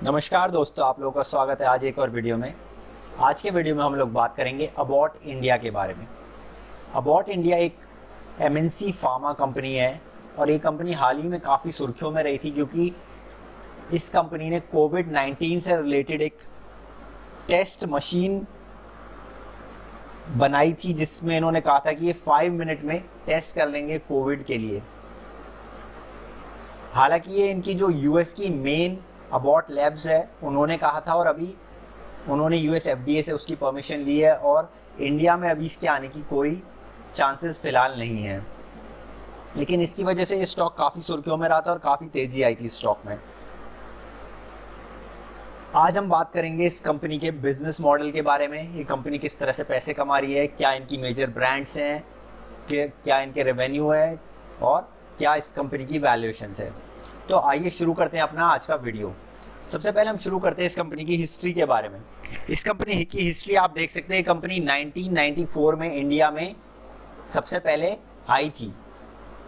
नमस्कार दोस्तों, आप लोगों का स्वागत है आज एक और वीडियो में। आज के वीडियो में हम लोग बात करेंगे अबॉट इंडिया के बारे में। अबॉट इंडिया एक एमएनसी फार्मा कंपनी है और ये कंपनी हाल ही में काफ़ी सुर्खियों में रही थी क्योंकि इस कंपनी ने कोविड-19 से रिलेटेड एक टेस्ट मशीन बनाई थी जिसमें इन्होंने कहा था कि ये 5 मिनट में टेस्ट कर लेंगे कोविड के लिए। हालांकि ये इनकी जो यूएस की मेन अबॉट लैब्स है उन्होंने कहा था और अभी उन्होंने यूएस एफडीए से उसकी परमिशन ली है और इंडिया में अभी इसके आने की कोई चांसेस फिलहाल नहीं है। लेकिन इसकी वजह से ये स्टॉक काफ़ी सुर्खियों में रहा था और काफ़ी तेज़ी आई थी स्टॉक में। आज हम बात करेंगे इस कंपनी के बिजनेस मॉडल के बारे में। ये कंपनी किस तरह से पैसे कमा रही है, क्या इनकी मेजर ब्रांड्स हैं, क्या इनके रेवेन्यू है और क्या इस कंपनी की वैल्यूएशंस है। तो आइए शुरू करते हैं अपना आज का वीडियो। सबसे पहले हम शुरू करते हैं इस कंपनी की हिस्ट्री के बारे में। इस कंपनी की हिस्ट्री आप देख सकते हैं। कंपनी 1994 में इंडिया में सबसे पहले आई थी।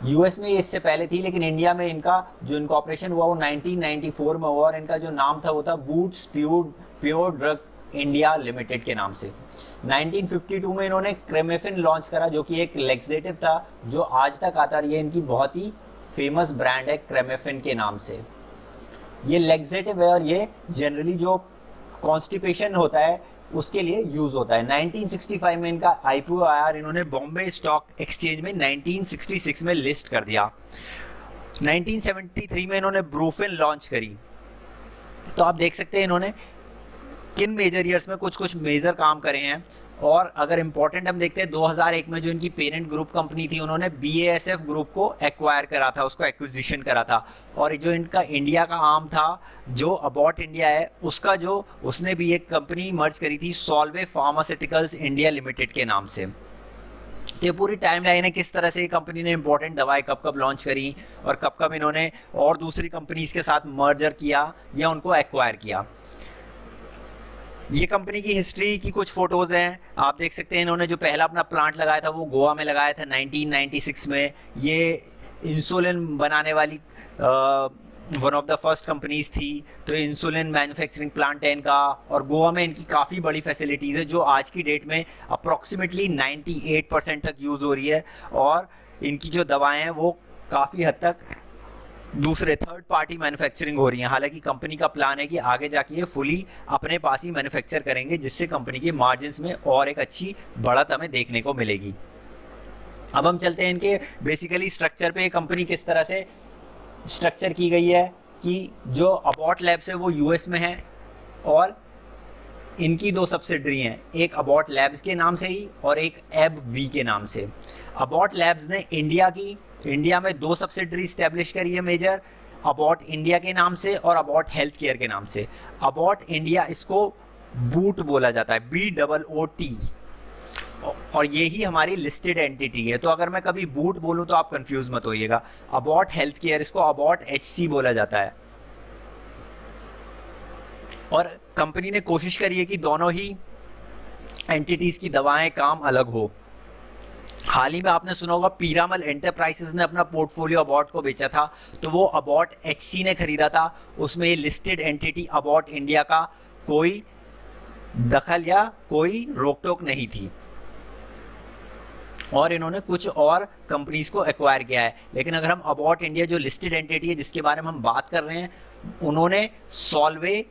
यूएस में ये इससे पहले थी लेकिन इंडिया में इनका जो इनकॉर्पोरेशन हुआ वो 1994 में हुआ और इनका जो नाम था वो था boots pure drug India limited के नाम से। 1952 में इन्होंने क्रेमेफिन लॉन्च करा जो कि एक लेक्सेटिव था जो आज तक आता है। ये इनकी बहुत ही फेमस ब्रांड है क्रेमेफिन के नाम से। ये लेक्सेटिव है और ये जनरली जो कॉन्स्टिपेशन होता है उसके लिए यूज होता है। 1965 में इनका आईपीओ आया और इन्होंने बॉम्बे स्टॉक एक्सचेंज में 1966 में लिस्ट कर दिया। 1973 में इन्होंने ब्रूफिन लॉन्च करी। तो आप देख सकते हैं इन्होंने किन मेजर ईयर्स में कुछ कुछ मेजर काम करे हैं। और अगर इंपॉर्टेंट हम देखते हैं 2001 में जो इनकी पेरेंट ग्रुप कंपनी थी उन्होंने बीएएसएफ ग्रुप को एक्वायर करा था, उसको एक्विजिशन करा था। और जो इनका इंडिया का आर्म था जो अबॉट इंडिया है उसका जो उसने भी एक कंपनी मर्ज करी थी सॉल्वे फार्मास्यूटिकल्स इंडिया लिमिटेड के नाम से। तो ये पूरी टाइम लाइन है किस तरह से ये कंपनी ने इंपॉर्टेंट दवाएं कब कब लॉन्च करी और कब कब इन्होंने और दूसरी कंपनीज के साथ मर्जर किया या उनको एक्वायर किया। ये कंपनी की हिस्ट्री की कुछ फोटोज हैं, आप देख सकते हैं। इन्होंने जो पहला अपना प्लांट लगाया था वो गोवा में लगाया था 1996 में। ये इंसुलिन बनाने वाली one of the first companies थी। तो इंसुलिन मैन्युफैक्चरिंग प्लांट है इनका और गोवा में इनकी काफ़ी बड़ी फैसिलिटीज़ है जो आज की डेट में अप्रॉक्सीमेटली 98% तक यूज़ हो रही है। और इनकी जो दवाएं हैं वो काफ़ी हद तक दूसरे थर्ड पार्टी मैन्युफैक्चरिंग हो रही है। हालांकि कंपनी का प्लान है कि आगे जाके ये फुली अपने पास ही मैन्युफैक्चर करेंगे जिससे कंपनी के मार्जिन्स में और एक अच्छी बढ़त हमें देखने को मिलेगी। अब हम चलते हैं इनके बेसिकली स्ट्रक्चर पे। कंपनी किस तरह से स्ट्रक्चर की गई है कि जो अबॉट लैब्स है वो यूएस में है और इनकी दो सब्सिडरी हैं, एक अबॉट लैब्स के नाम से ही और एक एब-वी के नाम से। अबॉट लैब्स ने इंडिया में दो सब्सिडरी स्टैब्लिश करी है मेजर, अबॉट इंडिया के नाम से और अबॉट हेल्थ केयर के नाम से। अबॉट इंडिया इसको बूट बोला जाता है, BOOT, और ये ही हमारी लिस्टेड एंटिटी है। तो अगर मैं कभी बूट बोलूं तो आप कंफ्यूज मत होइएगा। अबॉट हेल्थ केयर इसको अबॉट HC बोला जाता है। और कंपनी ने कोशिश करी है कि दोनों ही एंटिटीज की दवाएं काम अलग हो। हाल ही में आपने सुना होगा पीरामल एंटरप्राइजेस ने अपना पोर्टफोलियो अबॉट को बेचा था, तो वो अबॉट HC ने खरीदा था। उसमें ये लिस्टेड एंटिटी अबॉट इंडिया का कोई दखल या कोई रोक टोक नहीं थी और इन्होंने कुछ और कंपनीज को एक्वायर किया है। लेकिन अगर हम अबॉट इंडिया जो लिस्टेड एंटिटी है जिसके बारे में हम बात कर रहे हैं, उन्होंने सॉल्वे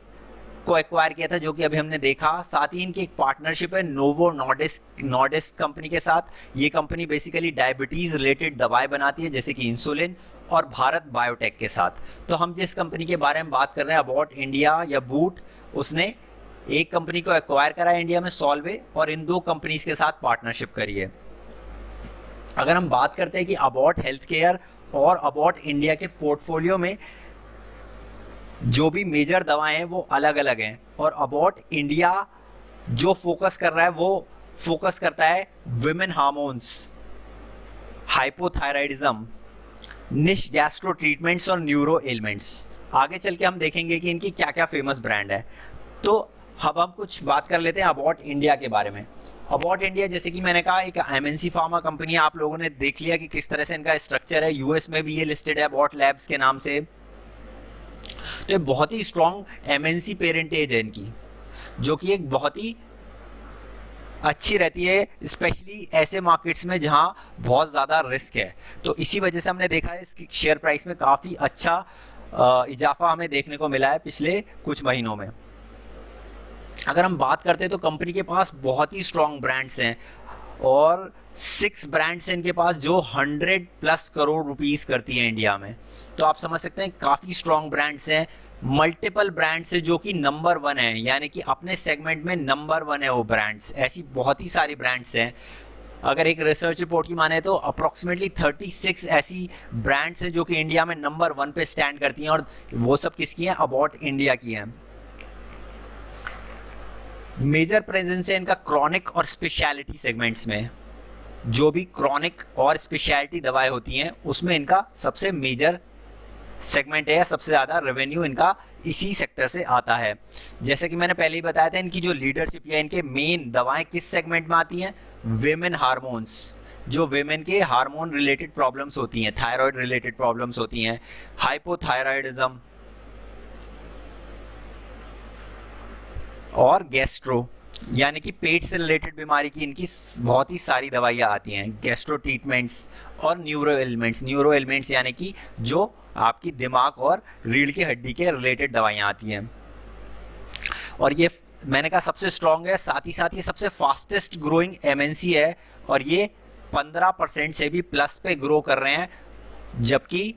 को एक्वायर किया था जो कि अभी हमने देखा। साथ ही इनकी एक पार्टनरशिप है नोवो नॉर्डिस्क कंपनी के साथ। ये कंपनी बेसिकली डायबिटीज रिलेटेड दवाएं बनाती है जैसे कि इंसुलिन, और भारत बायोटेक के साथ। तो हम जिस कंपनी के बारे में बात कर रहे हैं अबॉट इंडिया या बूट, उसने एक कंपनी को एक्वायर करा है इंडिया में सॉल्वे और इन दो कंपनीज के साथ पार्टनरशिप करी है। अगर हम बात करते हैं कि अबॉट हेल्थ केयर और अबॉट इंडिया के पोर्टफोलियो में जो भी मेजर दवाएं हैं वो अलग अलग हैं और अबॉट इंडिया जो फोकस कर रहा है वो फोकस करता है विमेन हार्मोन्स, हाइपोथायराइडिज्म, निश गैस्ट्रो ट्रीटमेंट्स और न्यूरो एलिमेंट्स। आगे चल के हम देखेंगे कि इनकी क्या क्या फेमस ब्रांड है। तो अब हम कुछ बात कर लेते हैं अबॉट इंडिया के बारे में। अबॉट इंडिया जैसे कि मैंने कहा एक एमएनसी फार्मा कंपनी है। आप लोगों ने देख लिया कि किस तरह से इनका स्ट्रक्चर है। यूएस में भी ये लिस्टेड है अबॉट लैब्स के नाम से। तो ये बहुत ही स्ट्रॉन्ग एमएनसी पेरेंटेज है इनकी, जो कि एक बहुत ही अच्छी रहती है, स्पेशली ऐसे मार्केट्स में जहां बहुत ज़्यादा रिस्क है। तो इसी वजह से हमने देखा है इसकी शेयर प्राइस में काफ़ी अच्छा इजाफा हमें देखने को मिला है पिछले कुछ महीनों में। अगर हम बात करते हैं तो कंपनी के पास बहुत ही स्ट्रॉन्ग ब्रांड्स हैं और 6 ब्रांड्स हैं इनके पास जो 100+ करोड़ रुपीस करती हैं इंडिया में। तो आप समझ सकते हैं काफ़ी स्ट्रॉन्ग ब्रांड्स हैं, मल्टीपल ब्रांड्स है जो कि नंबर 1 है, यानी कि अपने सेगमेंट में नंबर 1 है वो ब्रांड्स। ऐसी बहुत ही सारी ब्रांड्स हैं, अगर एक रिसर्च रिपोर्ट की माने तो अप्रॉक्सीमेटली 36 ऐसी ब्रांड्स हैं जो कि इंडिया में नंबर 1 पे स्टैंड करती हैं, और वो सब किसकी हैं? अबाउट इंडिया की हैं। मेजर प्रेजेंस है इनका क्रॉनिक और स्पेशलिटी सेगमेंट्स में, जो भी क्रॉनिक और स्पेशलिटी दवाएं होती हैं उसमें इनका सबसे मेजर सेगमेंट है, सबसे ज़्यादा रेवेन्यू इनका इसी सेक्टर से आता है। जैसे कि मैंने पहले ही बताया था, इनकी जो लीडरशिप है, इनके मेन दवाएं किस सेगमेंट में आती हैं? विमेन हार्मोन्स, जो विमेन के हार्मोन रिलेटेड प्रॉब्लम्स होती हैं, थायराइड रिलेटेड प्रॉब्लम्स होती हैं, हाइपोथायराइडिज्म और गैस्ट्रो, यानी कि पेट से रिलेटेड बीमारी की इनकी बहुत ही सारी दवाइयाँ आती हैं, गैस्ट्रो ट्रीटमेंट्स और न्यूरो एलिमेंट्स यानी कि जो आपकी दिमाग और रीढ़ की हड्डी के रिलेटेड दवाइयाँ आती हैं। और ये मैंने कहा सबसे स्ट्रॉन्ग है, साथ ही साथ ये सबसे फास्टेस्ट ग्रोइंग एमएनसी है, और ये 15% से भी प्लस पे ग्रो कर रहे हैं, जबकि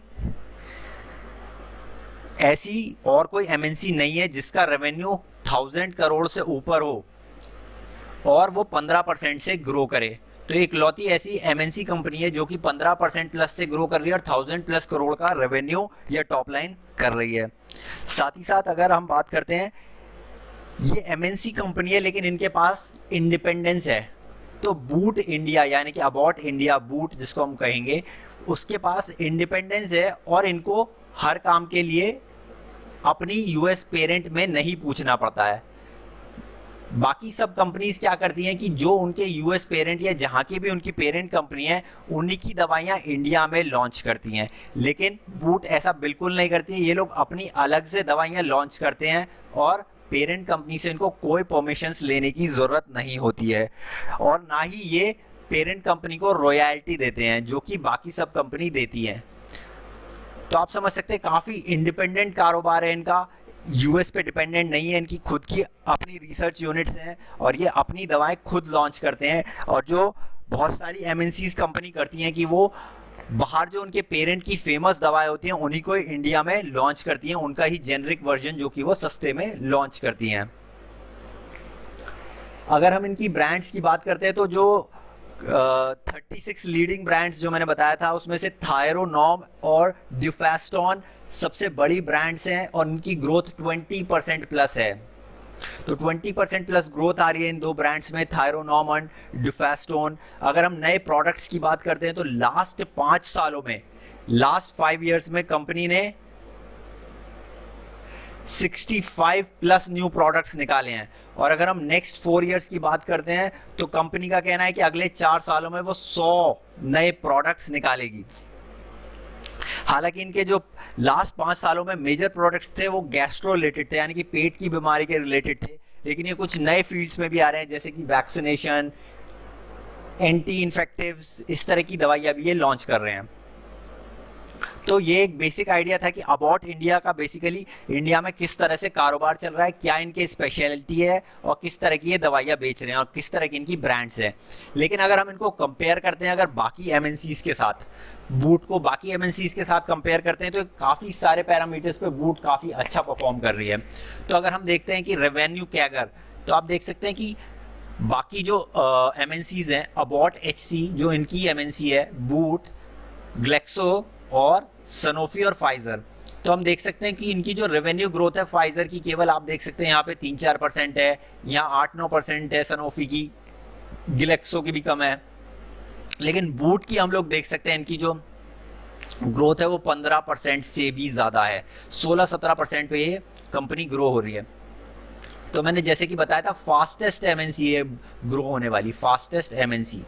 ऐसी और कोई एमएनसी नहीं है जिसका रेवेन्यू 1000 करोड़ से ऊपर हो और वो 15% से ग्रो करे। तो इकलौती ऐसी एमएनसी कंपनी है जो कि 15% प्लस से ग्रो कर रही है और 1000+ करोड़ का रेवेन्यू या टॉप लाइन कर रही है। साथ ही साथ अगर हम बात करते हैं, ये एमएनसी कंपनी है लेकिन इनके पास इंडिपेंडेंस है। तो बूट इंडिया यानी कि अबाउट इंडिया, बूट जिसको हम कहेंगे, उसके पास इंडिपेंडेंस है और इनको हर काम के लिए अपनी यूएस पेरेंट में नहीं पूछना पड़ता है। बाकी सब कंपनीज क्या करती हैं कि जो उनके यूएस पेरेंट या जहाँ की भी उनकी पेरेंट कंपनी है, उन्हीं की दवाइयाँ इंडिया में लॉन्च करती हैं, लेकिन बूट ऐसा बिल्कुल नहीं करती है। ये लोग अपनी अलग से दवाइयाँ लॉन्च करते हैं और पेरेंट कंपनी से इनको कोई परमिशंस लेने की ज़रूरत नहीं होती है, और ना ही ये पेरेंट कंपनी को रॉयल्टी देते हैं जो कि बाकी सब कंपनी देती हैं। तो आप समझ सकते हैं काफ़ी इंडिपेंडेंट कारोबार है इनका, यूएस पे डिपेंडेंट नहीं है, इनकी खुद की अपनी रिसर्च यूनिट्स हैं और ये अपनी दवाएं खुद लॉन्च करते हैं। और जो बहुत सारी एमएनसीज कंपनी करती हैं कि वो बाहर जो उनके पेरेंट की फेमस दवाएं होती हैं उन्हीं को इंडिया में लॉन्च करती हैं, उनका ही जेनरिक वर्जन जो कि वो सस्ते में लॉन्च करती हैं। अगर हम इनकी ब्रांड्स की बात करते हैं तो जो 36 लीडिंग ब्रांड्स जो मैंने बताया था उसमें से थायरोनॉम और ड्यूफेस्टोन सबसे बड़ी ब्रांड्स हैं और उनकी ग्रोथ 20% प्लस है। तो 20% प्लस ग्रोथ आ रही है इन दो ब्रांड्स में, थायरोनॉम और ड्यूफेस्टोन। अगर हम नए प्रोडक्ट्स की बात करते हैं तो लास्ट 5 सालों में, लास्ट 5 ईयर्स में कंपनी ने 65+ न्यू प्रोडक्ट्स निकाले हैं। और अगर हम नेक्स्ट 4 ईयर्स की बात करते हैं तो कंपनी का कहना है कि अगले 4 सालों में वो 100 नए प्रोडक्ट्स निकालेगी। हालांकि इनके जो लास्ट 5 सालों में मेजर प्रोडक्ट्स थे वो गैस्ट्रो रिलेटेड थे, यानी कि पेट की बीमारी के रिलेटेड थे, लेकिन ये कुछ नए फील्ड्स में भी आ रहे हैं जैसे कि वैक्सीनेशन, एंटी इन्फेक्टिव्स, इस तरह की दवाइयाँ भी ये लॉन्च कर रहे हैं। तो ये एक बेसिक आइडिया था कि अबाउट इंडिया का बेसिकली इंडिया में किस तरह से कारोबार चल रहा है, क्या इनकी स्पेशलिटी है और किस तरह की ये दवाइयाँ बेच रहे हैं और किस तरह की इनकी ब्रांड्स हैं। लेकिन अगर हम इनको कंपेयर करते हैं अगर बाकी एमएनसीज के साथ, बूट को बाकी एमएनसीज के साथ कंपेयर करते हैं तो काफ़ी सारे पैरामीटर्स पे बूट काफ़ी अच्छा परफॉर्म कर रही है। तो अगर हम देखते हैं कि रेवेन्यू कैगर, तो आप देख सकते हैं कि बाकी जो एमएनसीज हैं, अबाउट एचसी जो इनकी एमएनसी है, बूट, ग्लेक्सो और सनोफी और फाइजर, तो हम देख सकते हैं कि इनकी जो रेवेन्यू ग्रोथ है फाइजर की केवल आप देख सकते हैं यहाँ पे 3-4% है, यहाँ 8-9% है, सनोफी की, ग्लेक्सो की भी कम है। लेकिन बूट की हम लोग देख सकते हैं इनकी जो ग्रोथ है वो 15% से भी ज़्यादा है, 16-17% पे ये कंपनी ग्रो हो रही है। तो मैंने जैसे कि बताया था फास्टेस्ट एमएनसी है ग्रो होने वाली, फास्टेस्ट एमएनसी।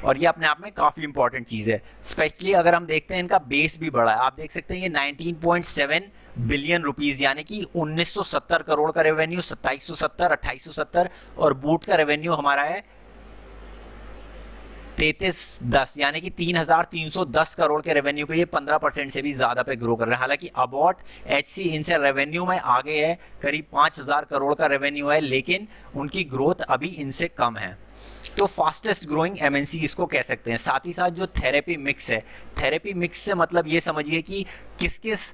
और ये अपने आप में काफी इंपॉर्टेंट चीज है। स्पेशली अगर हम देखते हैं इनका बेस भी बड़ा है, आप देख सकते हैं ये 19.7 बिलियन रुपीस यानी कि 1970 करोड़ का रेवेन्यू, 2770, 2870, और बूट का रेवेन्यू हमारा है 3310 यानी कि 3310 करोड़ के रेवेन्यू पे ये 15% से भी ज्यादा पे ग्रो कर रहे हैं। हालांकि अबॉट एचसी इनसे रेवेन्यू में आगे है, करीब 5000 करोड़ का रेवेन्यू है, लेकिन उनकी ग्रोथ अभी इनसे कम है। तो फास्टेस्ट ग्रोइंग एमएनसी इसको कह सकते हैं। साथ ही साथ जो थेरेपी मिक्स है, थेरेपी मिक्स से मतलब ये समझिए कि किस किस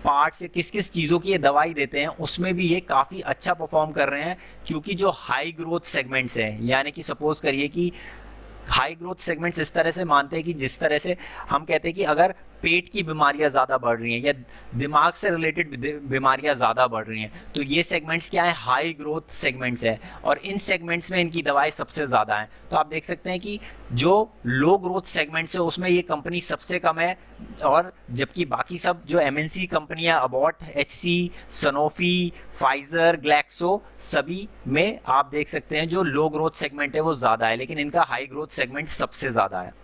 पार्ट्स या किस किस चीज़ों की ये दवाई देते हैं, उसमें भी ये काफ़ी अच्छा परफॉर्म कर रहे हैं। क्योंकि जो हाई ग्रोथ सेगमेंट्स हैं, यानी कि सपोज करिए कि हाई ग्रोथ सेगमेंट्स इस तरह से मानते हैं कि जिस तरह से हम कहते हैं कि अगर पेट की बीमारियां ज़्यादा बढ़ रही हैं या दिमाग से रिलेटेड बीमारियां ज़्यादा बढ़ रही हैं, तो ये सेगमेंट्स क्या है, हाई ग्रोथ सेगमेंट्स है, और इन सेगमेंट्स में इनकी दवाई सबसे ज़्यादा है। तो आप देख सकते हैं कि जो लो ग्रोथ सेगमेंट्स है उसमें ये कंपनी सबसे कम है, और जबकि बाकी सब जो एमएनसी कंपनियां Abbott, HC, Sanofi, Pfizer, Glaxo, सभी में आप देख सकते हैं जो लो ग्रोथ सेगमेंट है वो ज़्यादा है, लेकिन इनका हाई ग्रोथ सेगमेंट सबसे ज़्यादा है।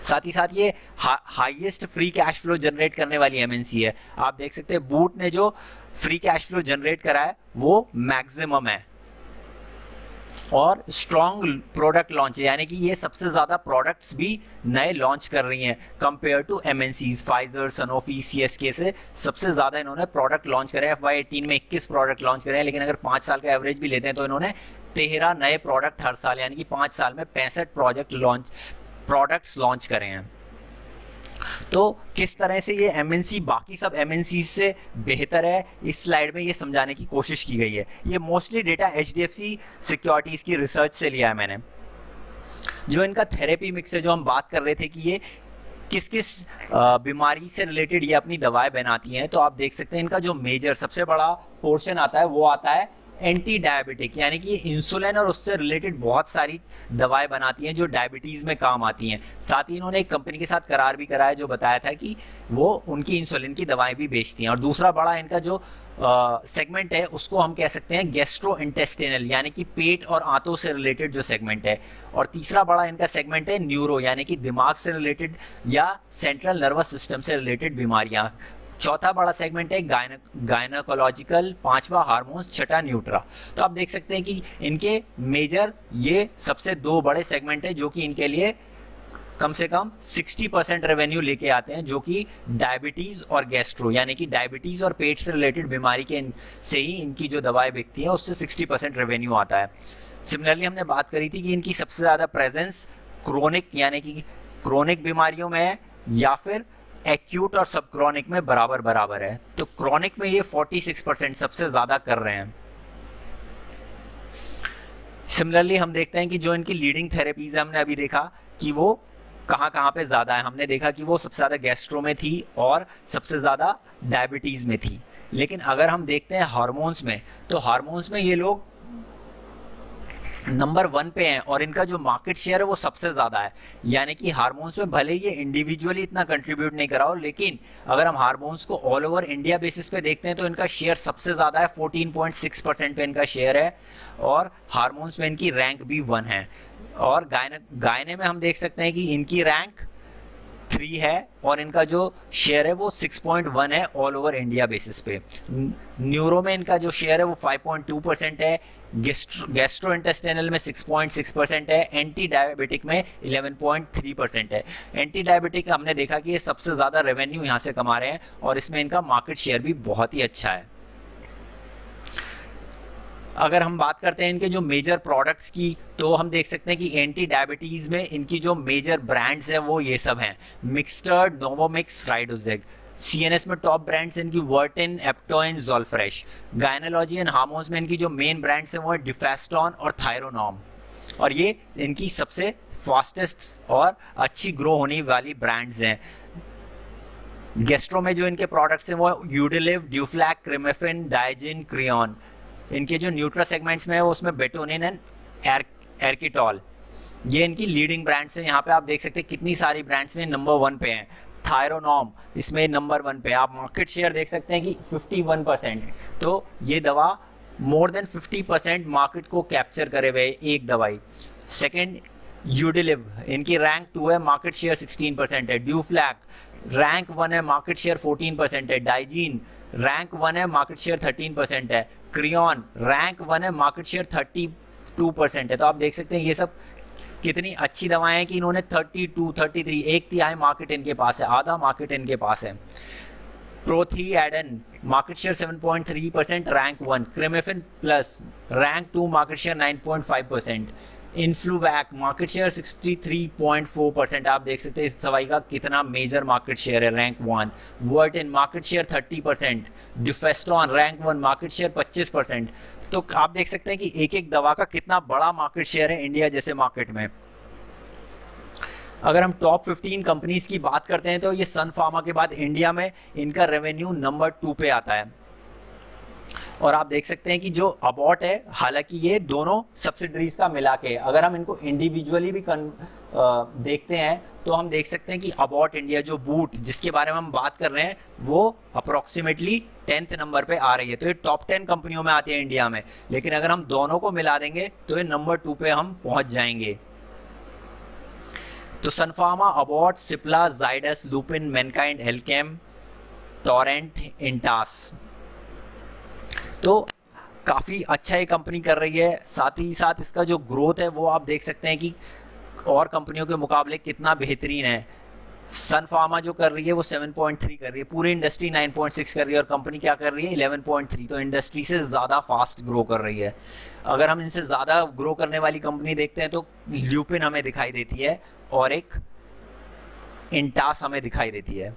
साथ ही साथ ये highest free cash flow generate करने वाली एमएनसी है। आप देख सकते हैं बूट ने जो फ्री कैश फ्लो जनरेट करा है वो मैक्सिमम है, और स्ट्रॉन्ग प्रोडक्ट लॉन्च है, यानी कि ये सबसे ज्यादा प्रोडक्ट्स भी नए लॉन्च कर रही हैं compare to MNCs. Pfizer, Sanofi, CSK से सबसे ज्यादा इन्होंने प्रोडक्ट लॉन्च करे। FY18 में 21 प्रोडक्ट लॉन्च करे हैं, लेकिन अगर 5 साल का एवरेज भी लेते हैं तो इन्होंने 13 नए प्रोडक्ट हर साल, यानी कि 5 साल में 65 प्रोडक्ट्स लॉन्च करे हैं। तो किस तरह से ये एमएनसी बाकी सब एमएनसी से बेहतर है, इस स्लाइड में ये समझाने की कोशिश की गई है। ये मोस्टली डेटा HDFC सिक्योरिटीज की रिसर्च से लिया है मैंने। जो इनका थेरेपी मिक्स है, जो हम बात कर रहे थे कि ये किस किस बीमारी से रिलेटेड ये अपनी दवाएं बनाती हैं, तो आप देख सकते हैं इनका जो मेजर सबसे बड़ा पोर्शन आता है वो आता है एंटी डायबिटिक, यानी कि इंसुलिन और उससे रिलेटेड बहुत सारी दवाएं बनाती हैं जो डायबिटीज़ में काम आती हैं। साथ ही इन्होंने एक कंपनी के साथ करार भी करा है जो बताया था कि वो उनकी इंसुलिन की दवाएं भी बेचती हैं। और दूसरा बड़ा इनका जो सेगमेंट है उसको हम कह सकते हैं गैस्ट्रो इंटेस्टिनल, यानी कि पेट और आंतों से रिलेटेड जो सेगमेंट है। और तीसरा बड़ा इनका सेगमेंट है न्यूरो, यानी कि दिमाग से रिलेटेड या सेंट्रल नर्वस सिस्टम से रिलेटेड बीमारियां। चौथा बड़ा सेगमेंट है गायनाकोलॉजिकल, पांचवा हार्मोन्स, छठा न्यूट्रा। तो आप देख सकते हैं कि इनके मेजर ये सबसे दो बड़े सेगमेंट है जो कि इनके लिए कम से कम 60% रेवेन्यू लेके आते हैं, जो कि डायबिटीज और गैस्ट्रो, यानी कि डायबिटीज और पेट से रिलेटेड बीमारी के से ही इनकी जो दवाएं बिकती हैं उससे 60% रेवेन्यू आता है। सिमिलरली हमने बात करी थी कि इनकी सबसे ज़्यादा प्रेजेंस क्रोनिक, यानी कि क्रोनिक बीमारियों में है, या फिर एक्यूट और सब क्रॉनिक में बराबर बराबर है। तो क्रॉनिक में ये 46% सबसे ज्यादा कर रहे हैं। सिमिलरली हम देखते हैं कि जो इनकी लीडिंग थेरेपीज है, हमने अभी देखा कि वो कहाँ कहाँ पे ज्यादा है। हमने देखा कि वो सबसे ज्यादा गैस्ट्रो में थी और सबसे ज्यादा डायबिटीज में थी। लेकिन अगर हम देखते हैं हार्मोन्स में, तो हार्मोन्स में ये लोग नंबर 1 पे हैं और इनका जो मार्केट शेयर है वो सबसे ज्यादा है। यानी कि हार्मोन्स में भले ये इंडिविजुअली इतना कंट्रीब्यूट नहीं करा हो, लेकिन अगर हम हार्मोन्स को ऑल ओवर इंडिया बेसिस पे देखते हैं तो इनका शेयर सबसे ज्यादा है, 14.6% पे इनका शेयर है, और हार्मोन्स में इनकी रैंक भी 1 है। और गायने में हम देख सकते हैं कि इनकी रैंक 3 है और इनका जो शेयर है वो 6.1 है ऑल ओवर इंडिया बेसिस पे। न्यूरो में इनका जो शेयर है वो 5.2% है, गैस्ट्रो इंटेस्टिनल में 6.6% है, एंटी डायबिटिक में 11.3% है। एंटी डायबिटिक हमने देखा कि ये सबसे ज़्यादा रेवेन्यू यहाँ से कमा रहे हैं और इसमें इनका मार्केट शेयर भी बहुत ही अच्छा है। अगर हम बात करते हैं इनके जो मेजर प्रोडक्ट्स की, तो हम देख सकते हैं कि एंटी डायबिटीज़ में इनकी जो मेजर ब्रांड्स हैं वो ये सब हैं, मिक्सटर्ड, नोवोमिक्स, राइडोजेग। सीएनएस में टॉप ब्रांड्स इनकी वर्टिन, एप्टोइन, ज़ोल्फ्रेश। गायनोलॉजी एंड हार्मोन्स में इनकी जो मेन ब्रांड्स हैं वो है डिफेस्टॉन और थायरोनॉम, और ये इनकी सबसे फास्टेस्ट और अच्छी ग्रो होने वाली ब्रांड्स हैं। गैस्ट्रो में जो इनके प्रोडक्ट्स हैं वो यूडिलिव, ड्यूफ्लैक, क्रिमेफिन, डायजिन, क्रियॉन। इनके जो न्यूट्रा सेगमेंट्स में है उसमें बेटोनिन एंड एर्किटॉल, ये इनकी लीडिंग ब्रांड्स हैं। यहाँ पे आप देख सकते हैं कितनी सारी ब्रांड्स में नंबर 1 पे हैं। थायरोनॉम इसमें नंबर 1 पे, आप मार्केट शेयर देख सकते हैं कि 51%। तो ये दवा मोर देन 50% मार्केट को कैप्चर करे हुए एक दवाई। सेकंड यूडिलिव, इनकी रैंक 2 है, मार्केट शेयर 16% है। ड्यूफ्लैग रैंक 1 है, मार्केट शेयर 14% है। डाइजीन रैंक 1 है, मार्केट शेयर 13% है। क्रियॉन रैंक 1 है, मार्केट शेयर 32% है। तो आप देख सकते हैं ये सब कितनी अच्छी दवाएं हैं कि इन्होंने 32, 33, 1/3 मार्केट इनके पास है, आधा मार्केट इनके पास है। Prothiaden market share 7.3%, rank 1। Cremaffin plus rank 2, market share 9.5%। Influvac market share 63.4%। आप देख सकते हैं इस दवाई का कितना मेजर मार्केट शेयर है, rank 1। Vertin market share 30%। Duphaston rank 1, market share 25%। तो आप देख सकते हैं कि एक एक दवा का कितना बड़ा मार्केट शेयर है इंडिया जैसे मार्केट में। अगर हम टॉप 15 कंपनीज की बात करते हैं तो ये सन फार्मा के बाद इंडिया में इनका रेवेन्यू नंबर 2 पे आता है। और आप देख सकते हैं कि जो अबॉट है, हालांकि ये दोनों सब्सिडरीज का मिला के, अगर हम इनको इंडिविजुअली भी देखते हैं तो हम देख सकते हैं कि अबॉट इंडिया जो बूट जिसके बारे में हम बात कर रहे हैं वो अप्रोक्सीमेटली 10th नंबर पे आ रही है। तो ये टॉप 10 कंपनियों में आती है इंडिया में, लेकिन अगर हम दोनों को मिला देंगे तो ये नंबर 2 पे हम पहुंच जाएंगे। तो सन फार्मा, अबॉट, सिप्ला, जाइडस, लुपिन, मैनकाइंड, एल्केम, टोरेंट, इंटास, तो काफ़ी अच्छा ये कंपनी कर रही है। साथ ही साथ इसका जो ग्रोथ है वो आप देख सकते हैं कि और कंपनियों के मुकाबले कितना बेहतरीन है। सन फार्मा जो कर रही है वो 7.3 कर रही है, पूरी इंडस्ट्री 9.6 कर रही है और कंपनी क्या कर रही है 11.3। तो इंडस्ट्री से ज़्यादा फास्ट ग्रो कर रही है। अगर हम इनसे ज़्यादा ग्रो करने वाली कंपनी देखते हैं तो ल्यूपिन हमें दिखाई देती है और एक इंटास हमें दिखाई देती है।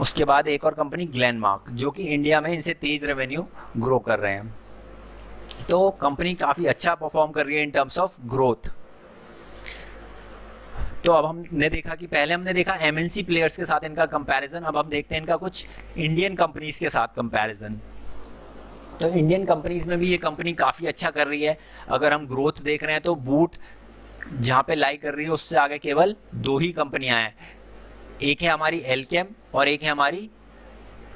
उसके बाद एक और कंपनी ग्लेनमार्क जो कि इंडिया में इनसे तेज रेवेन्यू ग्रो कर रहे हैं। तो कंपनी काफ़ी अच्छा परफॉर्म कर रही है इन टर्म्स ऑफ ग्रोथ। तो अब हमने देखा कि पहले हमने देखा एमएनसी प्लेयर्स के साथ इनका कंपैरिजन, अब हम देखते हैं इनका कुछ इंडियन कंपनीज के साथ कंपैरिजन। तो इंडियन कंपनीज में भी ये कंपनी काफ़ी अच्छा कर रही है। अगर हम ग्रोथ देख रहे हैं तो बूट जहाँ पे लाई कर रही है उससे आगे केवल 2 ही कंपनियां हैं, एक है हमारी एल्केम और एक है हमारी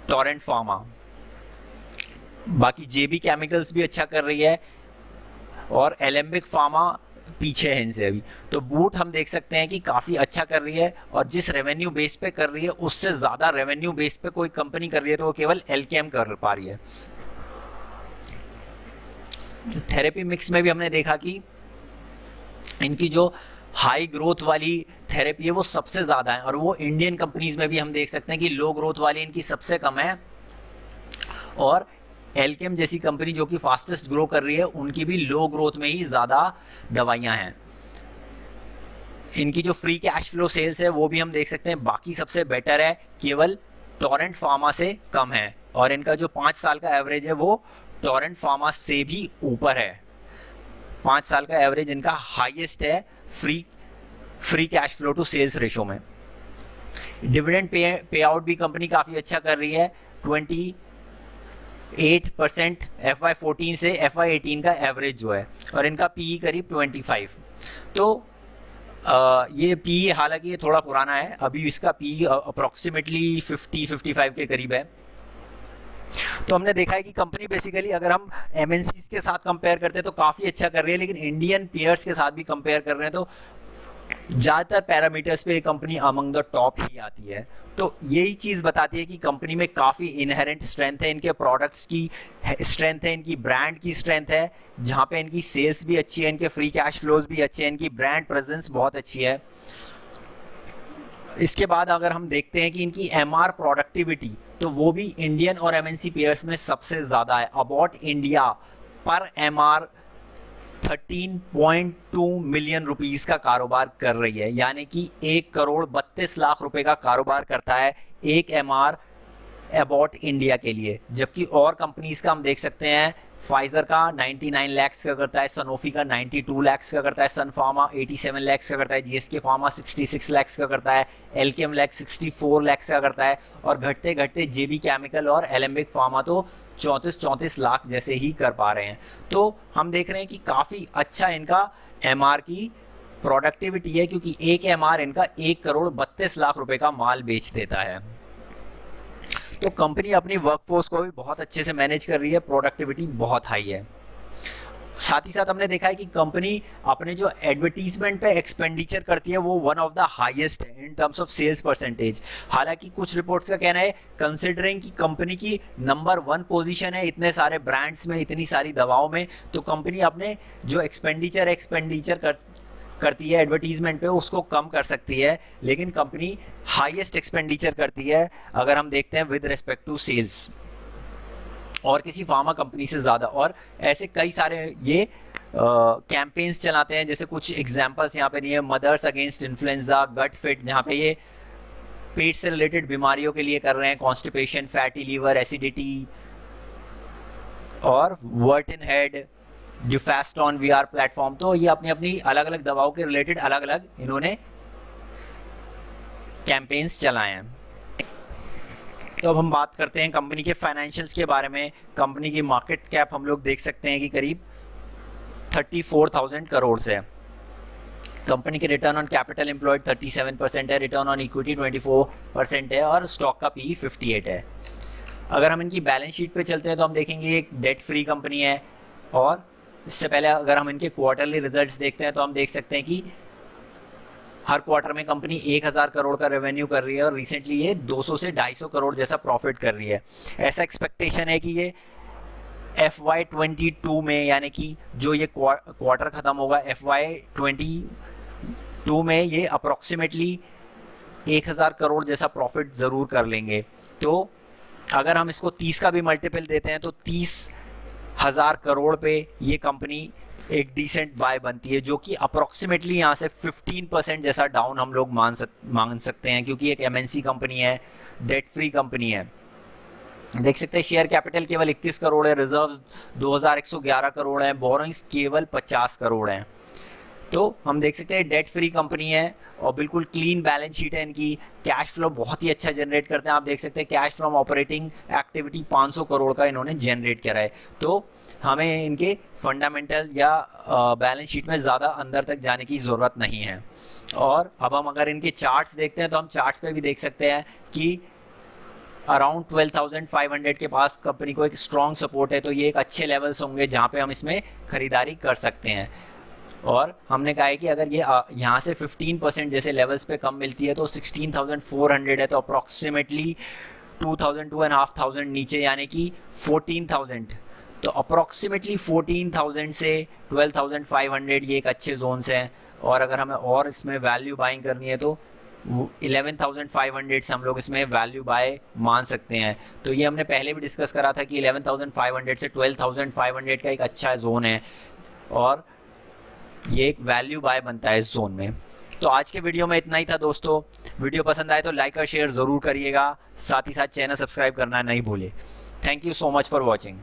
टोरेंट फार्मा। बाकी जेबी केमिकल्स भी अच्छा कर रही है और एलेम्बिक फार्मा पीछे है इनसे अभी। तो बूट हम देख सकते हैं कि काफ़ी अच्छा कर रही है और जिस रेवेन्यू बेस पे कर रही है उससे ज़्यादा रेवेन्यू बेस पे कोई कंपनी कर रही है तो वो केवल एल्केम कर पा रही है। थेरेपी मिक्स में भी हमने देखा कि इनकी जो हाई ग्रोथ वाली थेरेपी है वो सबसे ज़्यादा है और वो इंडियन कंपनीज में भी हम देख सकते हैं कि लो ग्रोथ वाली इनकी सबसे कम है। और एल्केम जैसी कंपनी जो कि फास्टेस्ट ग्रो कर रही है उनकी भी लो ग्रोथ में ही ज़्यादा दवाइयाँ हैं। इनकी जो फ्री कैश फ्लो सेल्स है वो भी हम देख सकते हैं बाकी सबसे बेटर है, केवल टोरेंट फार्मा से कम है। और इनका जो 5 साल का एवरेज है वो टोरेंट फार्मा से भी ऊपर है। 5 साल का एवरेज इनका हाईएस्ट है free cash flow to sales ratio में। डिविडेंड पे आउट भी कंपनी काफ़ी अच्छा कर रही है, 28% FY14 से FY18 का एवरेज जो है, और इनका पीई करीब 25। तो ये पीई हालांकि ये थोड़ा पुराना है, अभी इसका पीई अप्रोक्सीमेटली 50-55 के करीब है। तो हमने देखा है कि कंपनी बेसिकली अगर हम एमएनसीज के साथ कंपेयर करते हैं तो काफ़ी अच्छा कर रही है, लेकिन इंडियन पेयर्स के साथ भी कंपेयर कर रहे हैं तो ज़्यादातर पैरामीटर्स पे ये कंपनी अमंग द टॉप ही आती है। तो यही चीज़ बताती है कि कंपनी में काफ़ी इनहेरेंट स्ट्रेंथ है, इनके प्रोडक्ट्स की स्ट्रेंथ है, इनकी ब्रांड की स्ट्रेंथ है, जहाँ पे इनकी सेल्स भी अच्छी है, इनके फ्री कैश फ्लोज भी अच्छे हैं, इनकी ब्रांड प्रेजेंस बहुत अच्छी है। इसके बाद अगर हम देखते हैं कि इनकी एमआर प्रोडक्टिविटी तो वो भी इंडियन और एमएनसी पेयर्स में सबसे ज़्यादा है। अबॉट इंडिया पर एमआर 13.2 मिलियन रुपीस का कारोबार कर रही है, यानी कि 1 करोड़ 32 लाख रुपए का कारोबार करता है एक एमआर अबॉट इंडिया के लिए। जबकि और कंपनीज का हम देख सकते हैं, फाइजर का 99 लाख का करता है, सनोफी का 92 लाख का करता है, सन फार्मा 87 लाख का करता है, जीएसके फार्मा 66 लाख का करता है, एल्केम लैब 64 लाख का करता है, और घटते घटते जेबी केमिकल और एलेम्बिक फार्मा तो 34 लाख जैसे ही कर पा रहे हैं। तो हम देख रहे हैं कि काफ़ी अच्छा इनका एमआर की प्रोडक्टिविटी है, क्योंकि एक एमआर इनका 1 करोड़ 32 लाख रुपए का माल बेच देता है। तो कंपनी अपनी वर्कफोर्स को भी बहुत अच्छे से मैनेज कर रही है, प्रोडक्टिविटी बहुत हाई है। साथ ही साथ हमने देखा है कि कंपनी अपने जो एडवर्टीजमेंट पे एक्सपेंडिचर करती है वो वन ऑफ द हाईएस्ट है in terms of sales percentage. हालांकि कुछ रिपोर्ट्स का कहना है कंसिडरिंग कि कंपनी की नंबर 1 पोजीशन है इतने सारे ब्रांड्स में, इतनी सारी दवाओं में, तो कंपनी अपने जो एक्सपेंडिचर करती है एडवर्टीजमेंट पे उसको कम कर सकती है, लेकिन कंपनी हाईएस्ट एक्सपेंडिचर करती है अगर हम देखते हैं विद रिस्पेक्ट टू सेल्स, और किसी फार्मा कंपनी से ज़्यादा। और ऐसे कई सारे ये कैंपेन्स चलाते हैं, जैसे कुछ एग्जांपल्स यहाँ पे नहीं है, मदर्स अगेंस्ट इन्फ्लुएंजा, गट फिट, जहाँ पे ये पेट से रिलेटेड बीमारियों के लिए कर रहे हैं, कॉन्स्टिपेशन, फैटी लीवर, एसिडिटी, और वर्टिन हेड, ड्यूफेस्टॉन वीआर प्लेटफॉर्म। तो ये अपनी अपनी अलग अलग दवाओं के रिलेटेड अलग अलग इन्होंने कैंपेन्स चलाए हैं। तो अब हम बात करते हैं कंपनी के फाइनेंशियल्स के बारे में। कंपनी की मार्केट कैप हम लोग देख सकते हैं कि करीब 34,000 करोड़ से है। कंपनी के रिटर्न ऑन कैपिटल एम्प्लॉयड 37% है, रिटर्न ऑन इक्विटी 24% है, और स्टॉक का पी 58 है। अगर हम इनकी बैलेंस शीट पे चलते हैं तो हम देखेंगे एक डेट फ्री कंपनी है, और इससे पहले अगर हम इनके क्वार्टरली रिजल्ट्स देखते हैं तो हम देख सकते हैं कि हर क्वार्टर में कंपनी 1000 करोड़ का रेवेन्यू कर रही है, और रिसेंटली ये 200 से 250 करोड़ जैसा प्रॉफिट कर रही है। ऐसा एक्सपेक्टेशन है कि ये FY22 में, यानी कि जो ये क्वार्टर खत्म होगा FY22 में, ये अप्रोक्सीमेटली 1000 करोड़ जैसा प्रॉफिट ज़रूर कर लेंगे। तो अगर हम इसको 30 का भी मल्टीपल देते हैं तो 30,000 करोड़ पे ये कंपनी एक डिसेंट बाय बनती है, जो कि अप्रोक्सीमेटली यहाँ से 15% जैसा डाउन हम लोग मान सकते हैं, क्योंकि एक MNC कंपनी है, डेट फ्री कंपनी है। देख सकते हैं शेयर कैपिटल केवल 21 करोड़ है, रिजर्व्स 2111 करोड़ है, बोरोइंग्स केवल 50 करोड़ हैं। तो हम देख सकते हैं डेट फ्री कंपनी है और बिल्कुल क्लीन बैलेंस शीट है इनकी। कैश फ्लो बहुत ही अच्छा जनरेट करते हैं। आप देख सकते हैं cash from operating activity 500 crore का इन्होंने जनरेट करा है। तो हमें इनके फंडामेंटल या बैलेंस शीट में ज़्यादा अंदर तक जाने की ज़रूरत नहीं है। और अब हम अगर इनके चार्ट्स देखते हैं तो हम चार्ट्स पे भी देख सकते हैं कि अराउंड 12,500 के पास कंपनी को एक स्ट्रॉन्ग सपोर्ट है। तो ये एक अच्छे लेवल्स होंगे जहाँ पे हम इसमें खरीदारी कर सकते हैं। और हमने कहा है कि अगर ये यहाँ से 15% जैसे लेवल्स पे कम मिलती है तो 16,400 है, तो अप्रॉक्सीमेटली 2,500 नीचे, यानी कि 14,000। तो अप्रॉक्सीमेटली 14,000 से 12,500 ये एक अच्छे जोन्स हैं। और अगर हमें और इसमें वैल्यू बाइंग करनी है तो 11,500 से हम लोग इसमें वैल्यू बाय मान सकते हैं। तो ये हमने पहले भी डिस्कस करा था कि 11,500 से 12,500 का एक अच्छा जोन है, और ये एक वैल्यू बाय बनता है इस जोन में। तो आज के वीडियो में इतना ही था दोस्तों। वीडियो पसंद आए तो लाइक और शेयर ज़रूर करिएगा, साथ ही साथ चैनल सब्सक्राइब करना नहीं भूलिए। Thank you so much for watching.